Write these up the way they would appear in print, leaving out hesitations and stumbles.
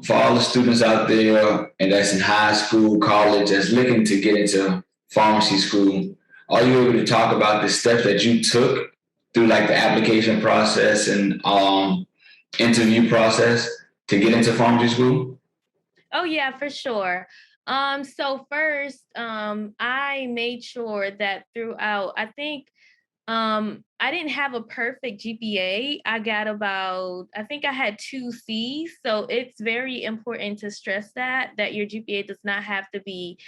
for all the students out there and that's in high school, college, that's looking to get into pharmacy school, are you able to talk about the steps that you took through like the application process and interview process to get into pharmacy school? Oh yeah, for sure. So first, I made sure that throughout, I didn't have a perfect GPA. I think I had two C's. So it's very important to stress that your GPA does not have to be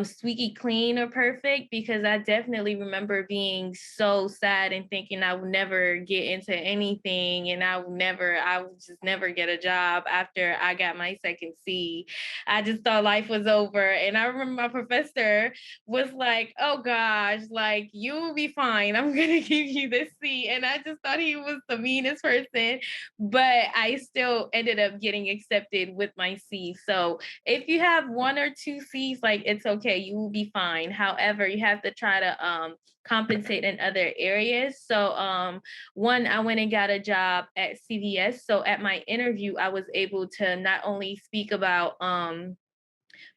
squeaky clean or perfect, because I definitely remember being so sad and thinking I would never get into anything and I would just never get a job after I got my second C. I just thought life was over. And I remember my professor was like, oh gosh, like you will be fine. I'm gonna give you this C. And I just thought he was the meanest person, but I still ended up getting accepted with my C. So if you have one or two C's, like it's okay, you will be fine. However, you have to try to compensate in other areas. So one, I went and got a job at CVS. So at my interview, I was able to not only speak about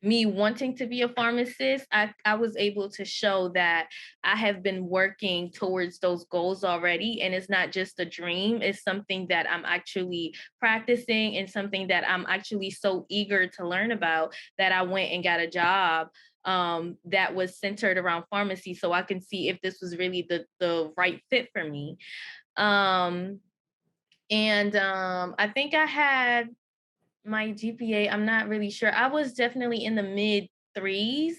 me wanting to be a pharmacist, I was able to show that I have been working towards those goals already. And it's not just a dream, it's something that I'm actually practicing and something that I'm actually so eager to learn about that I went and got a job that was centered around pharmacy so I can see if this was really the right fit for me. Um, and I think I had my GPA, I'm not really sure. I was definitely in the mid threes.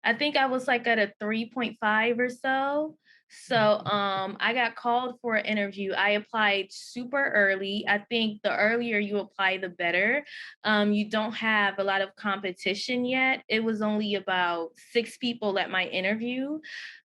I think I was like at a 3.5 or so. So I got called for an interview. I applied super early. I think the earlier you apply, the better. You don't have a lot of competition yet. It was only about 6 people at my interview.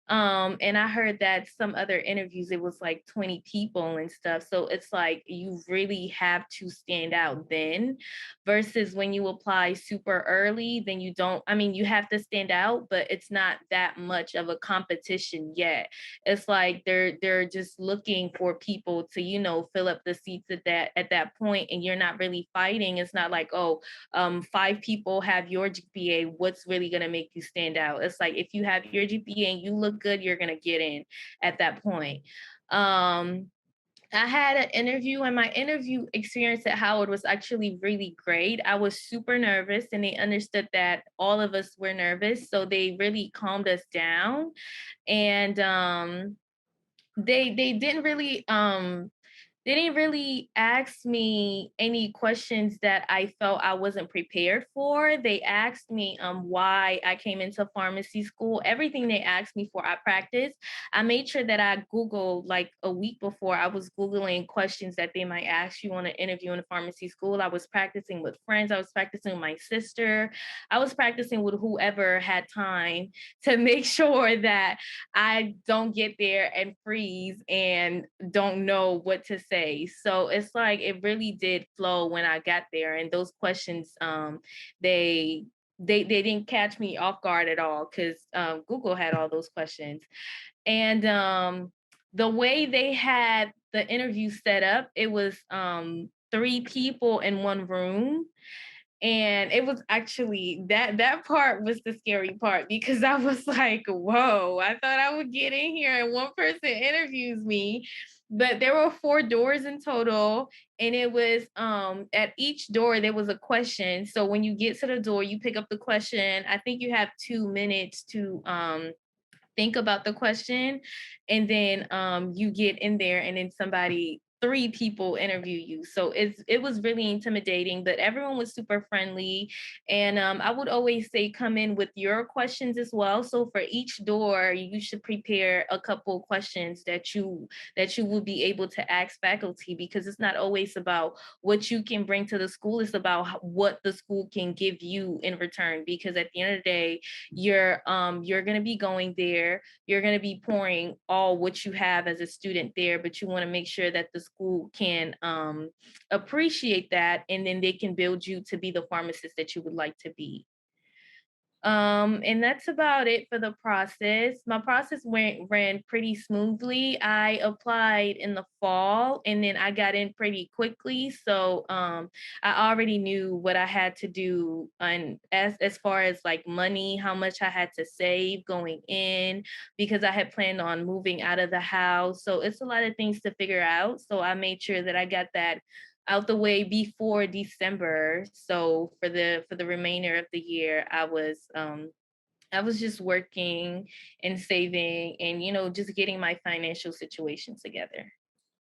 And I heard that some other interviews, it was like 20 people and stuff. So it's like you really have to stand out then versus when you apply super early, then you don't, I mean, you have to stand out, but it's not that much of a competition yet. It's like they're just looking for people to, fill up the seats at that point, and you're not really fighting. It's not like, oh, 5 people have your GPA. What's really gonna make you stand out? It's like if you have your GPA and you look good, you're gonna get in at that point. Um, I had an interview, and my interview experience at Howard was actually really great. I was super nervous, and they understood that all of us were nervous, so they really calmed us down. And they didn't really ask me any questions that I felt I wasn't prepared for. They asked me why I came into pharmacy school. Everything they asked me for, I practiced. I made sure that I Googled like a week before. I was Googling questions that they might ask you on an interview in a pharmacy school. I was practicing with friends. I was practicing with my sister. I was practicing with whoever had time to make sure that I don't get there and freeze and don't know what to say. So it's like it really did flow when I got there, and those questions, they they didn't catch me off guard at all because Google had all those questions, and the way they had the interview set up, it was 3 people in one room, and it was actually that part was the scary part because I was like, whoa, I thought I would get in here and one person interviews me. But there were 4 doors in total, and it was at each door there was a question. So when you get to the door, you pick up the question. I think you have 2 minutes to think about the question, and then you get in there, and then 3 people interview you. So it was really intimidating, but everyone was super friendly. And I would always say come in with your questions as well. So for each door, you should prepare a couple questions that you will be able to ask faculty, because it's not always about what you can bring to the school. It's about what the school can give you in return. Because at the end of the day, you're going to be going there, you're going to be pouring all what you have as a student there, but you want to make sure that the school can appreciate that, and then they can build you to be the pharmacist that you would like to be. And that's about it for the process. My process ran pretty smoothly. I applied in the fall and then I got in pretty quickly. So I already knew what I had to do and as far as like money, how much I had to save going in because I had planned on moving out of the house. So it's a lot of things to figure out. So I made sure that I got that out the way before December. So for the remainder of the year, I was just working and saving and just getting my financial situation together.